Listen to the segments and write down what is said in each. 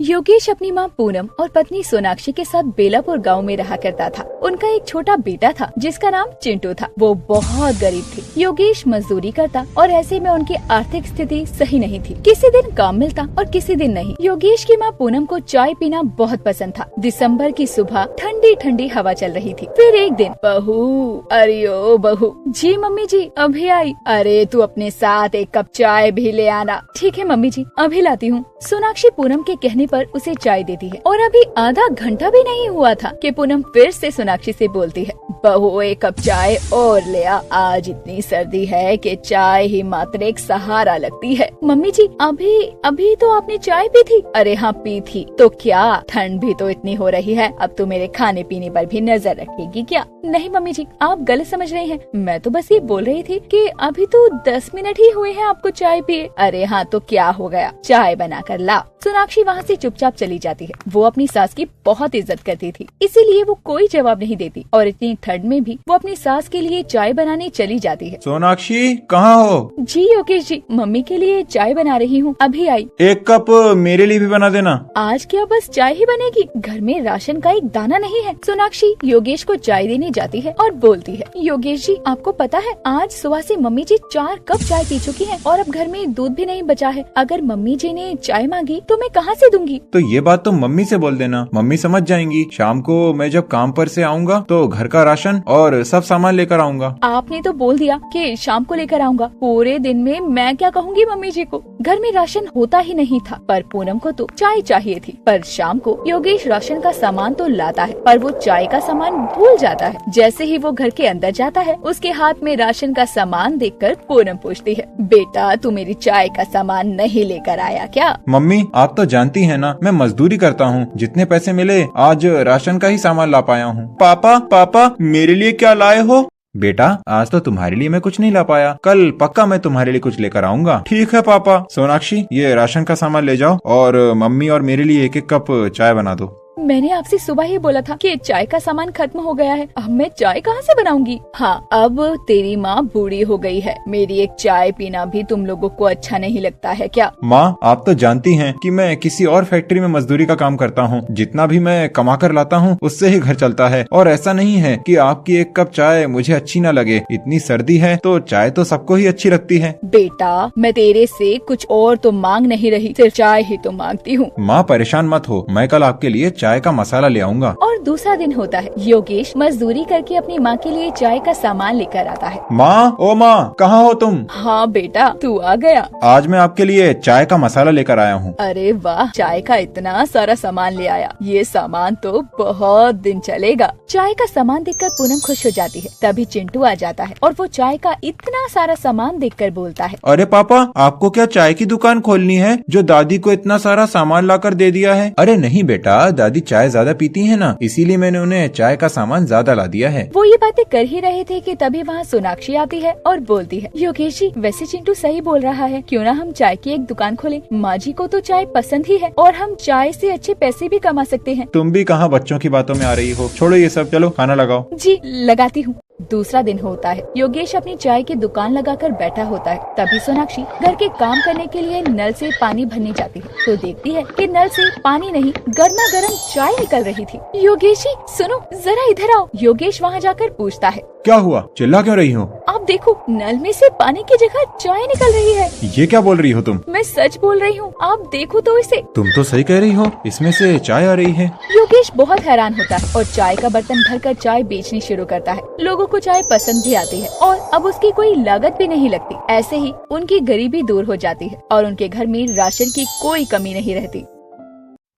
योगेश अपनी माँ पूनम और पत्नी सोनाक्षी के साथ बेलापुर गांव में रहा करता था। उनका एक छोटा बेटा था जिसका नाम चिंटू था। वो बहुत गरीब थे। योगेश मजदूरी करता और ऐसे में उनकी आर्थिक स्थिति सही नहीं थी। किसी दिन काम मिलता और किसी दिन नहीं। योगेश की माँ पूनम को चाय पीना बहुत पसंद था। दिसंबर की सुबह ठंडी ठंडी हवा चल रही थी। फिर एक दिन, बहू, अरे ओ बहू। जी मम्मी जी, अभी आई। अरे तू अपने साथ एक कप चाय भी ले आना। ठीक है मम्मी जी, अभी लाती हूँ। सोनाक्षी पूनम के कहने पर उसे चाय देती है और अभी आधा घंटा भी नहीं हुआ था कि पूनम फिर से सोनाक्षी से बोलती है, बहू एक कप चाय और ले आ। आज इतनी सर्दी है कि चाय ही मात्र एक सहारा लगती है। मम्मी जी, अभी तो आपने चाय पी थी। अरे हाँ पी थी, तो क्या, ठंड भी तो इतनी हो रही है। अब तो मेरे खाने पीने पर भी नजर रखेगी क्या? नहीं मम्मी जी, आप गलत समझ रही हैं। मैं तो बस ये बोल रही थी कि अभी तो 10 मिनट ही हुए हैं आपको चाय पिए। अरे हाँ तो क्या हो गया, चाय बना कर ला। सोनाक्षी वहाँ से चुपचाप चली जाती है। वो अपनी सास की बहुत इज्जत करती थी, इसीलिए वो कोई जवाब नहीं देती और इतनी ठंड में भी वो अपनी सास के लिए चाय बनाने चली जाती है। सोनाक्षी कहाँ हो? जी योगेश जी, मम्मी के लिए चाय बना रही हूँ, अभी आई। एक कप मेरे लिए भी बना देना। आज क्या बस चाय ही बनेगी? घर में राशन का एक दाना नहीं है। सोनाक्षी योगेश को चाय देने जाती है और बोलती है, योगेश जी आपको पता है आज सुबह से मम्मी जी 4 कप चाय पी चुकी हैं और अब घर में दूध भी नहीं बचा है। अगर मम्मी जी ने चाय मांगी तो मैं कहाँ से दूंगी? तो ये बात तो मम्मी से बोल देना, मम्मी समझ जाएंगी। शाम को मैं जब काम पर से आऊँगा तो घर का राशन और सब सामान लेकर आऊँगा। आपने तो बोल दिया कि शाम को लेकर आऊँगा। पूरे दिन में मैं क्या कहूँगी मम्मी जी को? घर में राशन होता ही नहीं था, पर पूनम को तो चाय चाहिए थी। पर शाम को योगेश राशन का सामान तो लाता है, पर वो चाय का सामान भूल जाता है। जैसे ही वो घर के अंदर जाता है, उसके हाथ में राशन का सामान देखकर पूनम पूछती है, बेटा तू मेरी चाय का सामान नहीं लेकर आया क्या? मम्मी आप तो जानती है ना, मैं मजदूरी करता हूँ। जितने पैसे मिले आज राशन का ही सामान ला पाया हूँ। पापा मेरे लिए क्या लाए हो? बेटा आज तो तुम्हारे लिए मैं कुछ नहीं ला पाया, कल पक्का मैं तुम्हारे लिए कुछ लेकर आऊंगा। ठीक है पापा। सोनाक्षी ये राशन का सामान ले जाओ और मम्मी और मेरे लिए 1-1 कप चाय बना दो। मैंने आपसे सुबह ही बोला था कि चाय का सामान खत्म हो गया है। अब मैं चाय कहाँ से बनाऊंगी? हाँ अब तेरी माँ बूढ़ी हो गई है, मेरी एक चाय पीना भी तुम लोगों को अच्छा नहीं लगता है क्या? माँ आप तो जानती हैं कि मैं किसी और फैक्ट्री में मजदूरी का काम करता हूँ। जितना भी मैं कमा कर लाता हूँ उससे ही घर चलता है। और ऐसा नहीं है कि आपकी 1 कप चाय मुझे अच्छी न लगे। इतनी सर्दी है तो चाय तो सबको ही अच्छी लगती है। बेटा मैं तेरे से कुछ और तो मांग नहीं रही, सिर्फ चाय ही तो मांगती हूँ। माँ परेशान मत हो, मैं कल आपके लिए चाय का मसाला ले आऊंगा। और दूसरा दिन होता है। योगेश मजदूरी करके अपनी माँ के लिए चाय का सामान लेकर आता है। माँ, ओ माँ, कहाँ हो तुम? हाँ बेटा तू आ गया। आज मैं आपके लिए चाय का मसाला लेकर आया हूँ। अरे वाह, चाय का इतना सारा सामान ले आया, ये सामान तो बहुत दिन चलेगा। चाय का सामान देखकर पूनम खुश हो जाती है। तभी चिंटू आ जाता है और वो चाय का इतना सारा सामान देखकर बोलता है, अरे पापा आपको क्या चाय की दुकान खोलनी है जो दादी को इतना सारा सामान लाकर दे दिया है? अरे नहीं बेटा, दादी चाय ज्यादा पीती है ना, इसीलिए मैंने उन्हें चाय का सामान ज्यादा ला दिया है। वो ये बातें कर ही रहे थे कि तभी वहाँ सोनाक्षी आती है और बोलती है, योगेश जी वैसे चिंटू सही बोल रहा है, क्यों ना हम चाय की एक दुकान खोलें। माँ जी को तो चाय पसंद ही है और हम चाय से अच्छे पैसे भी कमा सकते हैं। तुम भी कहाँ बच्चों की बातों में आ रही हो, छोड़ो ये सब, चलो खाना लगाओ। जी लगाती हूँ। दूसरा दिन होता है। योगेश अपनी चाय की दुकान लगाकर बैठा होता है। तभी सोनाक्षी घर के काम करने के लिए नल से पानी भरने जाती है तो देखती है कि नल से पानी नहीं, गर्मा गर्म चाय निकल रही थी। योगेश जी सुनो, जरा इधर आओ। योगेश वहाँ जाकर पूछता है, क्या हुआ, चिल्ला क्यों रही हो? आप देखो नल में से पानी की जगह चाय निकल रही है। ये क्या बोल रही हो तुम? मैं सच बोल रही हूँ, आप देखो तो इसे। तुम तो सही कह रही हो, इसमें से चाय आ रही है। योगेश बहुत हैरान होता है और चाय का बर्तन भरकर चाय बेचनी शुरू करता है। लोगों को चाय पसंद भी आती है और अब उसकी कोई लागत भी नहीं लगती। ऐसे ही उनकी गरीबी दूर हो जाती है और उनके घर में राशन की कोई कमी नहीं रहती।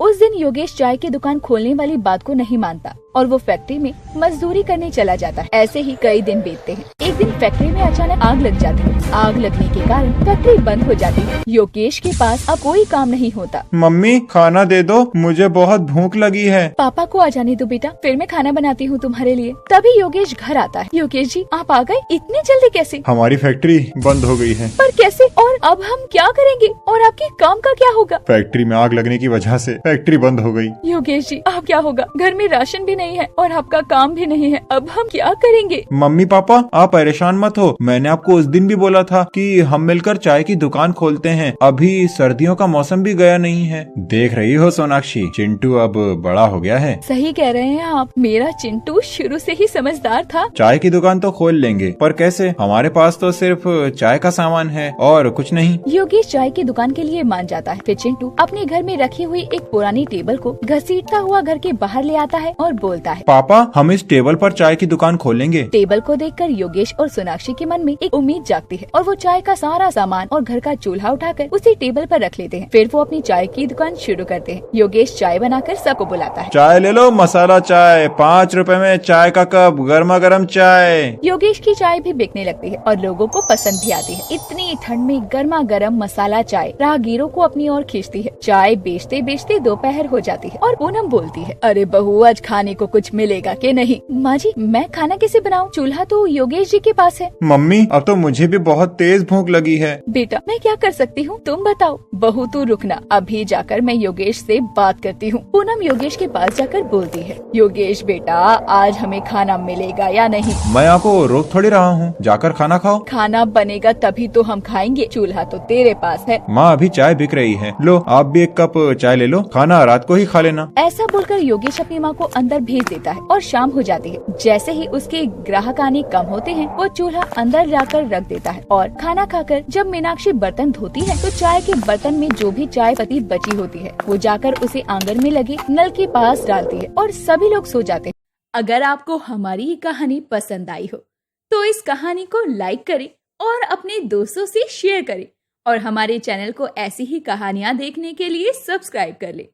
उस दिन योगेश चाय की दुकान खोलने वाली बात को नहीं मानता और वो फैक्ट्री में मजदूरी करने चला जाता है। ऐसे ही कई दिन बीतते हैं। एक दिन फैक्ट्री में अचानक आग लग जाती है। आग लगने के कारण फैक्ट्री बंद हो जाती है। योगेश के पास अब कोई काम नहीं होता। मम्मी खाना दे दो, मुझे बहुत भूख लगी है। पापा को आ जाने दो बेटा, फिर मैं खाना बनाती हूँ तुम्हारे लिए। तभी योगेश घर आता है। योगेश जी आप आ गए, इतनी जल्दी कैसे? हमारी फैक्ट्री बंद हो गई है। पर कैसे? और अब हम क्या करेंगे? और आपके काम का क्या होगा? फैक्ट्री में आग लगने की वजह से फैक्ट्री बंद हो गई। योगेश जी अब क्या होगा? घर में राशन भी नहीं है और आपका काम भी नहीं है, अब हम क्या करेंगे? मम्मी पापा आप परेशान मत हो, मैंने आपको उस दिन भी बोला था कि हम मिलकर चाय की दुकान खोलते हैं। अभी सर्दियों का मौसम भी गया नहीं है। देख रही हो सोनाक्षी, चिंटू अब बड़ा हो गया है। सही कह रहे हैं आप, मेरा चिंटू शुरू से ही समझदार था। चाय की दुकान तो खोल लेंगे, पर कैसे? हमारे पास तो सिर्फ चाय का सामान है और कुछ नहीं। योगेश चाय की दुकान के लिए मान जाता है। फिर चिंटू अपने घर में रखी हुई एक पुरानी टेबल को घसीटता हुआ घर के बाहर ले आता है और बोलता है, पापा हम इस टेबल पर चाय की दुकान खोलेंगे। टेबल को देखकर योगेश और सोनाक्षी के मन में एक उम्मीद जागती है और वो चाय का सारा सामान और घर का चूल्हा उठाकर उसी टेबल पर रख लेते हैं। फिर वो अपनी चाय की दुकान शुरू करते हैं। योगेश चाय बनाकर सबको बुलाता है। चाय ले लो, मसाला चाय 5 रुपए में, चाय का कप, गर्मा गर्म चाय। योगेश की चाय भी बिकने लगती है और लोगों को पसंद भी आती है। इतनी ठंड में गर्मा गर्म मसाला चाय राहगीरों को अपनी ओर खींचती है। चाय बेचते बेचते दोपहर हो जाती है और पूनम बोलती है, अरे बहू आज खाने को कुछ मिलेगा कि नहीं? माँ जी मैं खाना कैसे बनाऊँ? चूल्हा तो योगेश जी के पास है। मम्मी अब तो मुझे भी बहुत तेज भूख लगी है। बेटा मैं क्या कर सकती हूँ, तुम बताओ। बहू तू रुकना, अभी जाकर मैं योगेश से बात करती हूँ। पूनम योगेश के पास जाकर बोलती है, योगेश बेटा आज हमें खाना मिलेगा या नहीं? मैं आपको रोक थोड़ी रहा हूँ, जाकर खाना खाओ। खाना बनेगा तभी तो हम खाएंगे, चूल्हा तो तेरे पास है। माँ अभी चाय बिक रही है, लो आप भी एक कप चाय ले लो, खाना रात को ही खा लेना। ऐसा बोलकर योगेश अपनी माँ को अंदर भेज देता है और शाम हो जाती है। जैसे ही उसके ग्राहक आने कम होते हैं, वो चूल्हा अंदर जाकर रख देता है और खाना खाकर जब मीनाक्षी बर्तन धोती है तो चाय के बर्तन में जो भी चाय पत्ती बची होती है वो जाकर उसे आंगन में लगे नल के पास डालती है और सभी लोग सो जाते हैं। अगर आपको हमारी ये कहानी पसंद आई हो तो इस कहानी को लाइक करें और अपने दोस्तों से शेयर करें और हमारे चैनल को ऐसी ही कहानियाँ देखने के लिए सब्सक्राइब कर ले।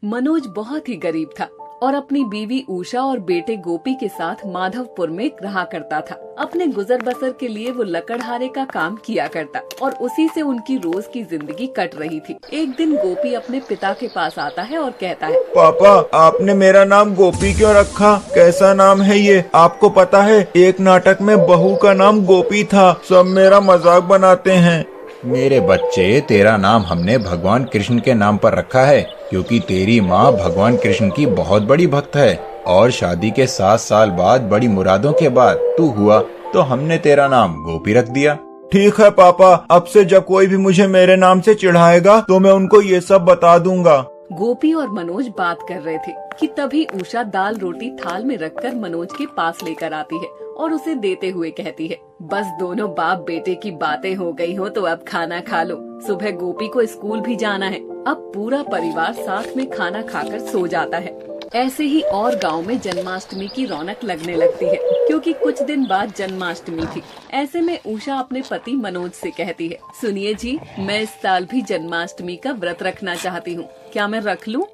मनोज बहुत ही गरीब था और अपनी बीवी उषा और बेटे गोपी के साथ माधवपुर में रहा करता था। अपने गुजर बसर के लिए वो लकड़हारे का काम किया करता और उसी से उनकी रोज की जिंदगी कट रही थी। एक दिन गोपी अपने पिता के पास आता है और कहता है, पापा आपने मेरा नाम गोपी क्यों रखा? कैसा नाम है ये? आपको पता है एक नाटक में बहू का नाम गोपी था, सब मेरा मजाक बनाते हैं। मेरे बच्चे तेरा नाम हमने भगवान कृष्ण के नाम पर रखा है क्योंकि तेरी माँ भगवान कृष्ण की बहुत बड़ी भक्त है और शादी के 7 साल बाद बड़ी मुरादों के बाद तू हुआ तो हमने तेरा नाम गोपी रख दिया। ठीक है पापा, अब से जब कोई भी मुझे मेरे नाम से चिढ़ाएगा तो मैं उनको ये सब बता दूंगा। गोपी और मनोज बात कर रहे थे कि तभी उषा दाल रोटी थाल में रखकर मनोज के पास लेकर आती है और उसे देते हुए कहती है, बस दोनों बाप बेटे की बातें हो गई हो तो अब खाना खा लो। सुबह गोपी को स्कूल भी जाना है। अब पूरा परिवार साथ में खाना खाकर सो जाता है। ऐसे ही और गांव में जन्माष्टमी की रौनक लगने लगती है क्योंकि कुछ दिन बाद जन्माष्टमी थी। ऐसे में उषा अपने पति मनोज से कहती है, सुनिए जी, मैं इस साल भी जन्माष्टमी का व्रत रखना चाहती हूँ, क्या मैं रख लूँ?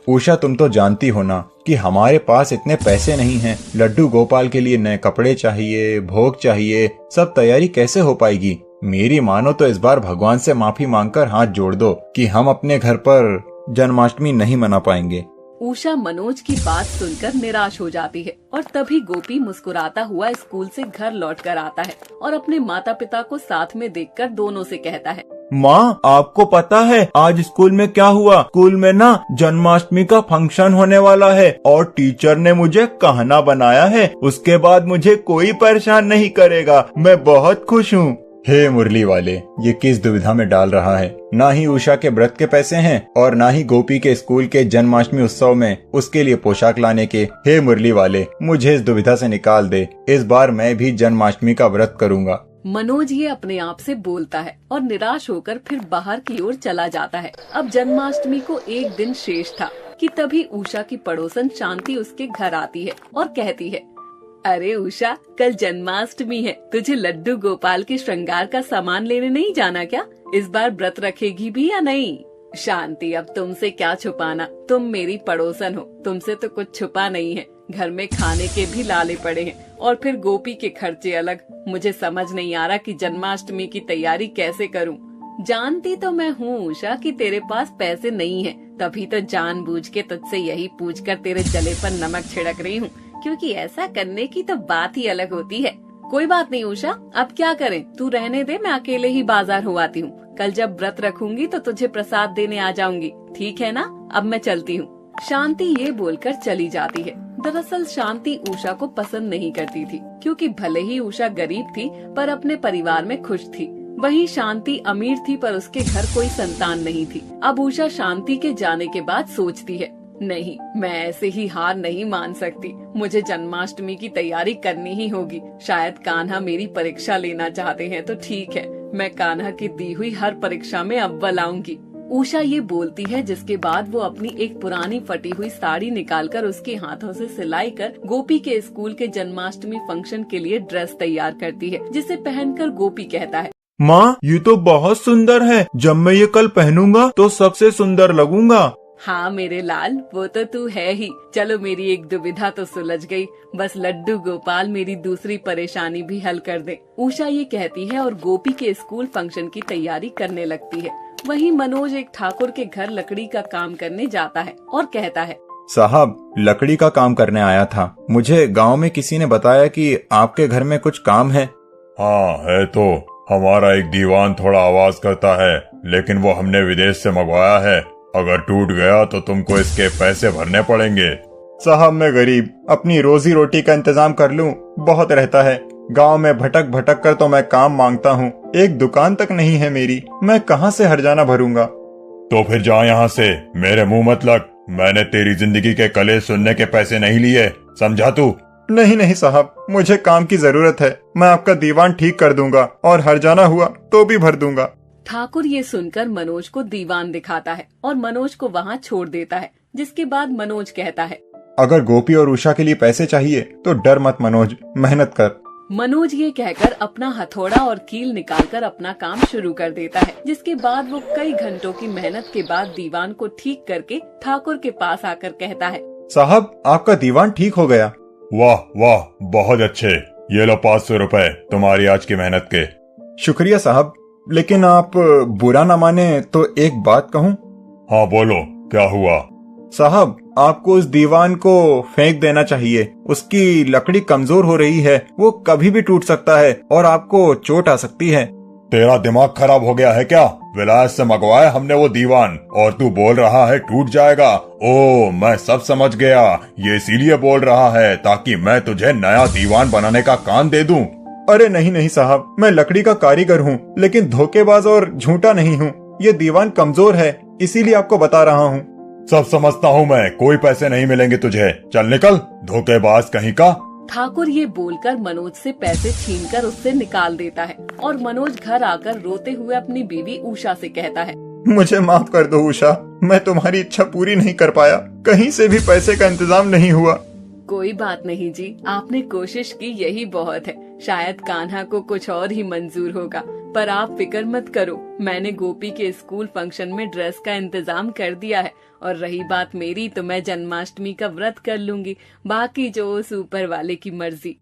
उषा तुम तो जानती हो ना कि हमारे पास इतने पैसे नहीं हैं। लड्डू गोपाल के लिए नए कपड़े चाहिए, भोग चाहिए, सब तैयारी कैसे हो पाएगी? मेरी मानो तो इस बार भगवान से माफी मांगकर हाथ जोड़ दो कि हम अपने घर पर जन्माष्टमी नहीं मना पाएंगे। उषा मनोज की बात सुनकर निराश हो जाती है और तभी गोपी मुस्कुराता हुआ स्कूल से घर लौटकर आता है और अपने माता पिता को साथ में देखकर दोनों से कहता है, माँ आपको पता है आज स्कूल में क्या हुआ? स्कूल में ना जन्माष्टमी का फंक्शन होने वाला है और टीचर ने मुझे कहना बनाया है, उसके बाद मुझे कोई परेशान नहीं करेगा। मैं बहुत खुश हूँ। हे मुरली वाले, ये किस दुविधा में डाल रहा है? ना ही उषा के व्रत के पैसे हैं और ना ही गोपी के स्कूल के जन्माष्टमी उत्सव में उसके लिए पोशाक लाने के। हे मुरली वाले, मुझे इस दुविधा से निकाल दे। इस बार मैं भी जन्माष्टमी का व्रत करूँगा। मनोज ये अपने आप से बोलता है और निराश होकर फिर बाहर की ओर चला जाता है। अब जन्माष्टमी को एक दिन शेष था कि तभी उषा की पड़ोसन शांति उसके घर आती है और कहती है, अरे उषा, कल जन्माष्टमी है, तुझे लड्डू गोपाल के श्रृंगार का सामान लेने नहीं जाना क्या? इस बार व्रत रखेगी भी या नहीं? शांति, अब तुमसे क्या छुपाना, तुम मेरी पड़ोसन हो, तुमसे तो कुछ छुपा नहीं है। घर में खाने के भी लाले पड़े हैं और फिर गोपी के खर्चे अलग। मुझे समझ नहीं आ रहा कि जन्माष्टमी की तैयारी कैसे करूं। जानती तो मैं हूँ उषा कि तेरे पास पैसे नहीं है, तभी तो जानबूझ के तुझसे यही पूछकर तेरे जले पर नमक छिड़क रही हूँ, क्योंकि ऐसा करने की तो बात ही अलग होती है। कोई बात नहीं उषा, अब क्या करें, तू रहने दे, मैं अकेले ही बाजार हो आती हूँ। कल जब व्रत रखूंगी तो तुझे प्रसाद देने आ जाऊंगी, ठीक है ना? अब मैं चलती हूँ। शांति ये बोलकर चली जाती है। दरअसल शांति उषा को पसंद नहीं करती थी, क्योंकि भले ही उषा गरीब थी पर अपने परिवार में खुश थी। वहीं शांति अमीर थी पर उसके घर कोई संतान नहीं थी। अब उषा शांति के जाने के बाद सोचती है, नहीं, मैं ऐसे ही हार नहीं मान सकती। मुझे जन्माष्टमी की तैयारी करनी ही होगी। शायद कान्हा मेरी परीक्षा लेना चाहते हैं तो ठीक है, मैं कान्हा की दी हुई हर परीक्षा में अव्वल आऊंगी। उषा ये बोलती है, जिसके बाद वो अपनी एक पुरानी फटी हुई साड़ी निकालकर उसके हाथों से सिलाई कर गोपी के स्कूल के जन्माष्टमी फंक्शन के लिए ड्रेस तैयार करती है, जिसे पहनकर गोपी कहता है, माँ ये तो बहुत सुंदर है, जब मैं ये कल पहनूंगा तो सबसे सुंदर लगूंगा। हाँ मेरे लाल, वो तो तू है ही। चलो मेरी एक दुविधा तो सुलझ गई, बस लड्डू गोपाल मेरी दूसरी परेशानी भी हल कर दे। उषा ये कहती है और गोपी के स्कूल फंक्शन की तैयारी करने लगती है। वहीं मनोज एक ठाकुर के घर लकड़ी का काम करने जाता है और कहता है, साहब लकड़ी का काम करने आया था। मुझे गांव में किसी ने बताया कि आपके घर में कुछ काम है। हाँ है तो, हमारा एक दीवान थोड़ा आवाज करता है, लेकिन वो हमने विदेश से मंगवाया है। अगर टूट गया तो तुमको इसके पैसे भरने पड़ेंगे। साहब मैं गरीब, अपनी रोजी रोटी का इंतजाम कर लूं, बहुत रहता है। गांव में भटक भटक कर तो मैं काम मांगता हूं, एक दुकान तक नहीं है मेरी, मैं कहां से हर्जाना भरूंगा। तो फिर जा यहाँ से, मेरे मुंह मत लग। मैंने तेरी जिंदगी के कलेश सुनने के पैसे नहीं लिए, समझा तू? नहीं नहीं साहब, मुझे काम की जरूरत है, मैं आपका दीवान ठीक कर दूंगा और हर्जाना हुआ तो भी भर दूंगा। ठाकुर ये सुनकर मनोज को दीवान दिखाता है और मनोज को वहाँ छोड़ देता है, जिसके बाद मनोज कहता है, अगर गोपी और उषा के लिए पैसे चाहिए तो डर मत मनोज, मेहनत कर। मनोज ये कहकर अपना हथौड़ा और कील निकालकर अपना काम शुरू कर देता है, जिसके बाद वो कई घंटों की मेहनत के बाद दीवान को ठीक करके ठाकुर के पास आकर कहता है, साहब आपका दीवान ठीक हो गया। वाह वाह, बहुत अच्छे। ये लो 500 रुपए तुम्हारी आज की मेहनत के। शुक्रिया साहब, लेकिन आप बुरा न माने तो एक बात कहूँ? हाँ बोलो, क्या हुआ? साहब आपको उस दीवान को फेंक देना चाहिए, उसकी लकड़ी कमजोर हो रही है, वो कभी भी टूट सकता है और आपको चोट आ सकती है। तेरा दिमाग खराब हो गया है क्या? विलायत से मंगवाया हमने वो दीवान और तू बोल रहा है टूट जाएगा। ओ मैं सब समझ गया, ये इसीलिए बोल रहा है ताकि मैं तुझे नया दीवान बनाने का काम दे दूं। अरे नहीं नहीं साहब, मैं लकड़ी का कारीगर हूँ, लेकिन धोखेबाज और झूठा नहीं हूँ। ये दीवान कमजोर है, इसीलिए आपको बता रहा हूँ। सब समझता हूँ मैं, कोई पैसे नहीं मिलेंगे तुझे, चल निकल धोखेबाज कहीं का। ठाकुर ये बोलकर मनोज से पैसे छीनकर उससे निकाल देता है और मनोज घर आकर रोते हुए अपनी बीवी उषा से कहता है, मुझे माफ कर दो उषा, मैं तुम्हारी इच्छा पूरी नहीं कर पाया, कहीं से भी पैसे का इंतजाम नहीं हुआ। कोई बात नहीं जी, आपने कोशिश की यही बहुत है। शायद कान्हा को कुछ और ही मंजूर होगा, पर आप फिक्र मत करो, मैंने गोपी के स्कूल फंक्शन में ड्रेस का इंतजाम कर दिया है। और रही बात मेरी, तो मैं जन्माष्टमी का व्रत कर लूंगी, बाकी जो उस ऊपर वाले की मर्जी।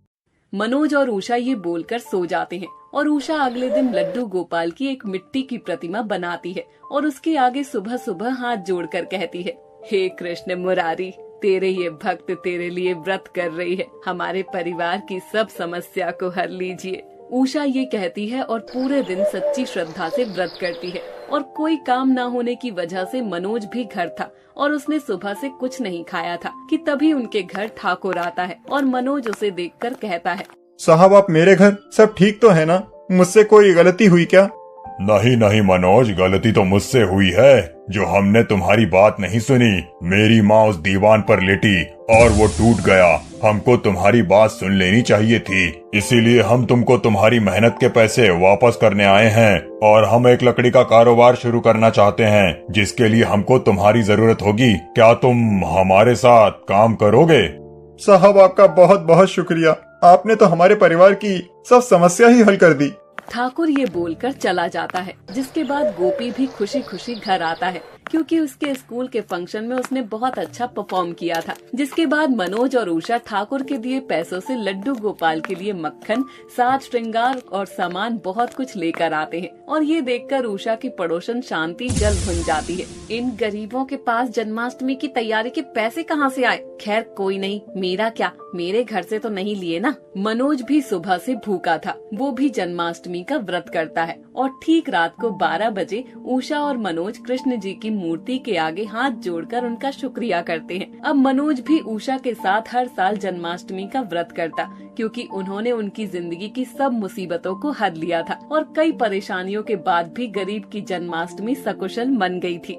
मनोज और उषा ये बोलकर सो जाते हैं और उषा अगले दिन लड्डू गोपाल की एक मिट्टी की प्रतिमा बनाती है और उसके आगे सुबह सुबह हाथ जोड़कर कहती है, हे कृष्ण मुरारी, तेरे ये भक्त तेरे लिए व्रत कर रही है, हमारे परिवार की सब समस्या को हर लीजिए। उषा ये कहती है और पूरे दिन सच्ची श्रद्धा से व्रत करती है। और कोई काम ना होने की वजह से मनोज भी घर था और उसने सुबह से कुछ नहीं खाया था कि तभी उनके घर ठाकुर आता है और मनोज उसे देखकर कहता है, साहब आप मेरे घर, सब ठीक तो है ना? मुझसे कोई गलती हुई क्या? नहीं नहीं मनोज, गलती तो मुझसे हुई है, जो हमने तुम्हारी बात नहीं सुनी। मेरी माँ उस दीवान पर लेटी और वो टूट गया। हमको तुम्हारी बात सुन लेनी चाहिए थी, इसीलिए हम तुमको तुम्हारी मेहनत के पैसे वापस करने आए हैं। और हम एक लकड़ी का कारोबार शुरू करना चाहते हैं, जिसके लिए हमको तुम्हारी जरूरत होगी। क्या तुम हमारे साथ काम करोगे? साहब आपका बहुत बहुत शुक्रिया, आपने तो हमारे परिवार की सब समस्या ही हल कर दी। ठाकुर ये बोलकर चला जाता है, जिसके बाद गोपी भी खुशी खुशी घर आता है, क्योंकि उसके स्कूल के फंक्शन में उसने बहुत अच्छा परफॉर्म किया था। जिसके बाद मनोज और उषा ठाकुर के दिए पैसों से लड्डू गोपाल के लिए मक्खन, साज श्रृंगार और सामान बहुत कुछ लेकर आते हैं। और ये देखकर उषा की पड़ोसन शांति जल भुन जाती है इन गरीबों के पास जन्माष्टमी की तैयारी के पैसे कहाँ से आए? खैर कोई नहीं, मेरा क्या, मेरे घर से तो नहीं लिए ना। मनोज भी सुबह से भूखा था। वो भी जन्माष्टमी का व्रत करता है और ठीक रात को 12 बजे उषा और मनोज कृष्ण जी की मूर्ति के आगे हाथ जोड़कर उनका शुक्रिया करते हैं। अब मनोज भी उषा के साथ हर साल जन्माष्टमी का व्रत करता, क्योंकि उन्होंने उनकी जिंदगी की सब मुसीबतों को हर लिया था और कई परेशानियों के बाद भी गरीब की जन्माष्टमी सकुशल मन गई थी।